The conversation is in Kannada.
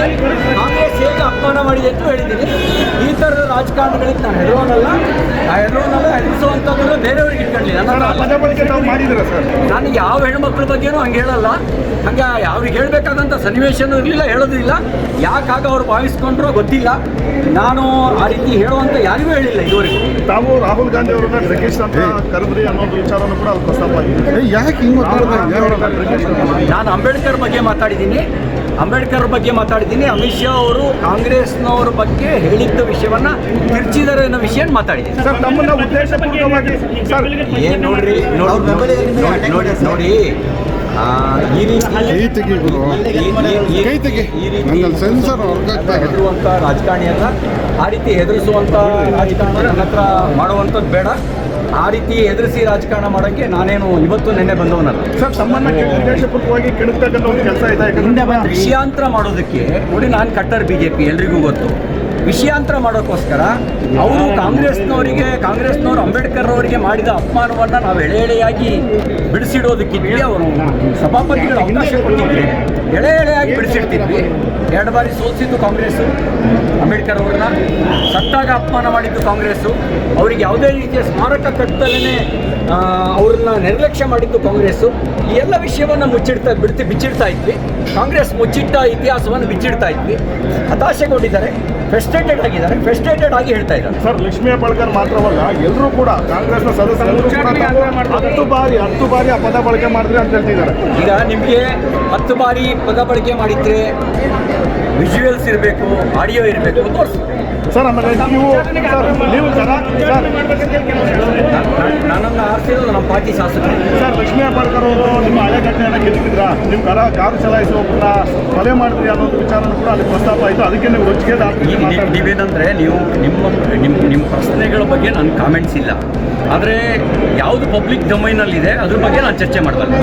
ಹೇಳಿದ್ದೀನಿ, ಕಾಂಗ್ರೆಸ್ ಹೇಗೆ ಅಪಮಾನ ಮಾಡಿದೆ ಅಂತ ಹೇಳಿದ್ದೀನಿ. ಈ ಥರದ ರಾಜಕಾರಣಗಳಿಗೆ ನಾನು ಹೆದರಿಸುವಂಥದ್ದನ್ನು ಬೇರೆಯವ್ರಿಗೆ ಇಟ್ಕೊಳ್ಳಿ. ನಾನು ಯಾವ ಹೆಣ್ಮಕ್ಳ ಬಗ್ಗೆನೂ ಹಂಗೆ ಹೇಳಲ್ಲ, ಹಂಗೆ ಅವ್ರಿಗೆ ಹೇಳಬೇಕಾದಂಥ ಸನ್ನಿವೇಶನೂ ಇರಲಿಲ್ಲ, ಹೇಳೋದಿಲ್ಲ. ಯಾಕಾಗ ಅವ್ರು ಭಾವಿಸ್ಕೊಂಡ್ರೋ ಗೊತ್ತಿಲ್ಲ. ನಾನು ಆ ರೀತಿ ಹೇಳುವಂಥ ಯಾರಿಗೂ ಹೇಳಿಲ್ಲ ಇದುವರೆಗೂ. ತಾವು ರಾಹುಲ್ ಗಾಂಧಿ ಅವರನ್ನ ಡ್ರಗೇಶ್ ಅಂತ ಕರೆದ್ರಿ ಅನ್ನೋದು ವಿಚಾರನೂ ಕೂಡ ಅಲ್ಲಿ ಪ್ರಸ್ತಾಪ ಆಗಿದೆ. ಯಾಕೆ ನಾನು ಅಂಬೇಡ್ಕರ್ ಬಗ್ಗೆ ಮಾತಾಡಿದ್ದೀನಿ. ಅಮಿತ್ ಶಾ ಅವರು ಕಾಂಗ್ರೆಸ್ನವ್ರ ಬಗ್ಗೆ ಹೇಳಿದ್ದ ವಿಷಯವನ್ನು ತಿರ್ಚಿದ್ದಾರೆ ಅನ್ನೋ ವಿಷಯ ಮಾತಾಡಿದ್ದೀನಿ. ಸರ್, ನಮ್ಮನ್ನ ಉದ್ದೇಶಪೂರ್ವಕವಾಗಿ ಸರ್ ಏನು ನೋಡಿ ಈ ರೀತಿ ಹೆದರುವಂಥ ರಾಜಕಾರಣಿ ಅಲ್ಲ, ಆ ರೀತಿ ಹೆದರಿಸುವಂಥ ರಾಜಕಾರಣ ನನ್ನ ಹತ್ರ ಮಾಡುವಂಥದ್ದು ಬೇಡ. ಆ ರೀತಿ ಹೆದರಿಸಿ ರಾಜಕಾರಣ ಮಾಡೋಕ್ಕೆ ನಾನೇನು ಇವತ್ತು ನೆನ್ನೆ ಬಂದವನಲ್ಲ. ಸರ್, ತಮ್ಮನ್ನ ಉದ್ದೇಶಪೂರ್ವಕವಾಗಿ ಕೆಣಕ್ತಕ್ಕಂಥ ಒಂದು ಕೆಲಸ ಇದೆ. ವಿಷಯಾಂತರ ಮಾಡೋದಕ್ಕೆ ನೋಡಿ, ನಾನು ಕಟ್ಟರ್ BJP ಎಲ್ರಿಗೂ ಗೊತ್ತು. ವಿಷಯಾಂತರ ಮಾಡೋಕ್ಕೋಸ್ಕರ ಅವರು ಕಾಂಗ್ರೆಸ್ನವರು ಅಂಬೇಡ್ಕರ್ ಅವರಿಗೆ ಮಾಡಿದ ಅಪಮಾನವನ್ನು ನಾವು ಎಳೆಯಾಗಿ ಬಿಡಿಸಿಡೋದಕ್ಕಿದ್ವಿ. ಅವರು ಸಭಾಪತಿಗಳು ಅವಕಾಶ ಕೊಟ್ಟಿದ್ವಿ, ಎಳೆಯಾಗಿ ಬಿಡಿಸಿಡ್ತಿದ್ವಿ. 2 ಬಾರಿ ಸೋಲಿಸಿದ್ದು ಕಾಂಗ್ರೆಸ್ಸು ಅಂಬೇಡ್ಕರ್ ಅವ್ರನ್ನ, ಸತ್ತಾಗ ಅಪಮಾನ ಮಾಡಿದ್ದು ಕಾಂಗ್ರೆಸ್ಸು, ಅವರಿಗೆ ಯಾವುದೇ ರೀತಿಯ ಸ್ಮಾರಕ ಕಟ್ಟದಲ್ಲೇ ಅವ್ರನ್ನ ನಿರ್ಲಕ್ಷ್ಯ ಮಾಡಿದ್ದು ಕಾಂಗ್ರೆಸ್ಸು. ಈ ಎಲ್ಲ ವಿಷಯವನ್ನು ಬಿಚ್ಚಿಡ್ತಾ ಇದ್ವಿ. ಕಾಂಗ್ರೆಸ್ ಮುಚ್ಚಿಟ್ಟ ಇತಿಹಾಸವನ್ನು ಬಿಚ್ಚಿಡ್ತಾ ಇದ್ವಿ. ಹತಾಶೆಗೊಂಡಿದ್ದಾರೆ, ಫ್ರಸ್ಟ್ರೇಟೆಡ್ ಆಗಿ ಹೇಳ್ತಾ ಇದ್ದಾರೆ. ಸರ್, ಲಕ್ಷ್ಮೀ ಹೆಬ್ಬಾಳ್ಕರ್ ಮಾತ್ರವಲ್ಲ, ಎಲ್ಲರೂ ಕೂಡ ಕಾಂಗ್ರೆಸ್ನ ಸದಸ್ಯರು 10 ಬಾರಿ ಆ ಪದ ಬಳಕೆ ಮಾಡಿದ್ರೆ ಅಂತ ಹೇಳ್ತಿದ್ದಾರೆ. ಈಗ ನಿಮಗೆ 10 ಬಾರಿ ಪದ ಬಳಕೆ ಮಾಡಿದ್ರೆ ವಿಜುವಲ್ಸ್ ಇರಬೇಕು, ಆಡಿಯೋ ಇರಬೇಕು, ತೋರಿಸಿ. ಸರ್, ಆಮೇಲೆ ನೀವು ನನ್ನನ್ನು ಆರಿಸಿರೋದು ನಮ್ಮ ಪಾರ್ಟಿ ಶಾಸಕರು. ಸರ್, ಲಕ್ಷ್ಮೀ ಹೆಬ್ಬಾಳ್ಕರ್ ಅವರು ನಿಮ್ಮ ಹಳೆ ಘಟನೆಯನ್ನು ಗೆದ್ದಿದ್ರ, ನಿಮ್ಮ ಕಾರು ಚಲಾಯಿಸುವನ್ನ ಕೊಲೆ ಮಾಡಿದ್ರಿ ಅನ್ನೋದು ವಿಚಾರನೂ ಕೂಡ ಅಲ್ಲಿ ಪ್ರಸ್ತಾಪ ಆಯಿತು. ಅದಕ್ಕೆ ನೀವು ರುಚಿಗೆ ನೀವೇನಂದರೆ ನಿಮ್ಮ ಪ್ರಶ್ನೆಗಳ ಬಗ್ಗೆ ನನ್ನ ಕಾಮೆಂಟ್ಸ್ ಇಲ್ಲ, ಆದರೆ ಯಾವುದು ಪಬ್ಲಿಕ್ ಡೊಮೈನಲ್ಲಿದೆ ಅದ್ರ ಬಗ್ಗೆ ನಾನು ಚರ್ಚೆ ಮಾಡಬಲ್ಲೆ.